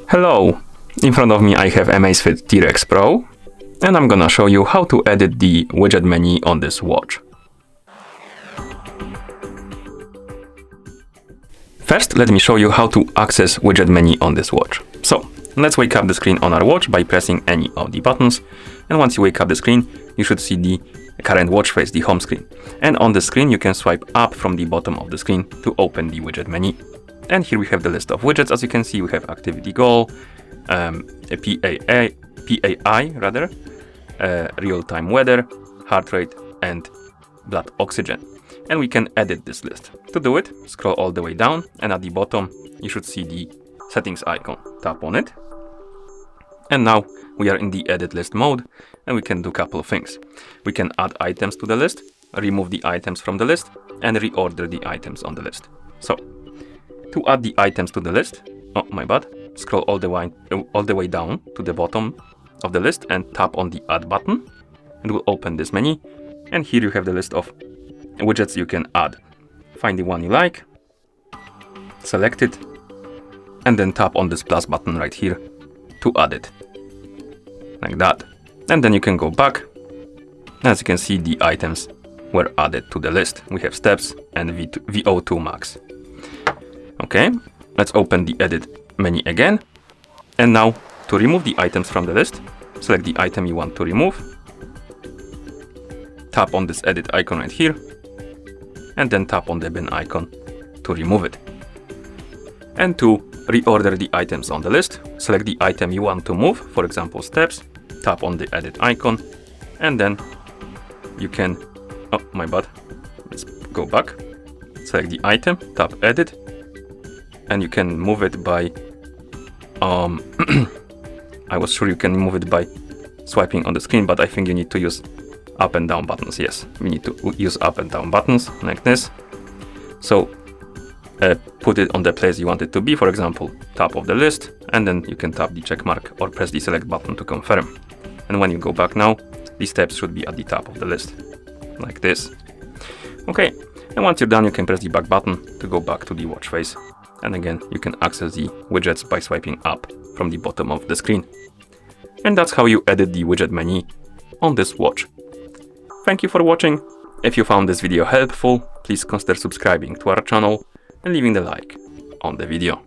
Hello! In front of me I have AMAZFIT T-Rex Pro, and I'm gonna show you how to edit the widget menu on this watch. First, let me show you how to access widget menu on this watch. So, let's wake up the screen on our watch by pressing any of the buttons, and once you wake up the screen, you should see the current watch face, the home screen. And on the screen, you can swipe up from the bottom of the screen to open the widget menu. And here we have the list of widgets. As you can see, we have activity goal, a PAI rather, real-time weather, heart rate, and blood oxygen. And we can edit this list. To do it, scroll all the way down, and at the bottom, you should see the settings icon. Tap on it. And now we are in the edit list mode, and we can do a couple of things. We can add items to the list, remove the items from the list, and reorder the items on the list. So, to add the items to the list, oh my bad, scroll all the way down to the bottom of the list and tap on the add button, and we'll open this menu. And here you have the list of widgets you can add. Find the one you like, select it, and then tap on this plus button right here to add it, like that. And then you can go back. As you can see, the items were added to the list. We have steps and VO2 max. Okay, let's open the edit menu again. And now to remove the items from the list, select the item you want to remove, tap on this edit icon right here, and then tap on the bin icon to remove it. And to reorder the items on the list, select the item you want to move, for example steps, tap on the edit icon, and then you can, oh my bad, let's go back, select the item, tap edit, and you can move it by, I was sure you can move it by swiping on the screen, but I think you need to use up and down buttons. Yes, we need to use up and down buttons like this. So put it on the place you want it to be, for example, top of the list, and then you can tap the check mark or press the select button to confirm. And when you go back now, the steps should be at the top of the list, like this. Okay, and once you're done, you can press the back button to go back to the watch face. And again, you can access the widgets by swiping up from the bottom of the screen. And that's how you edit the widget menu on this watch. Thank you for watching. If you found this video helpful, please consider subscribing to our channel and leaving the like on the video.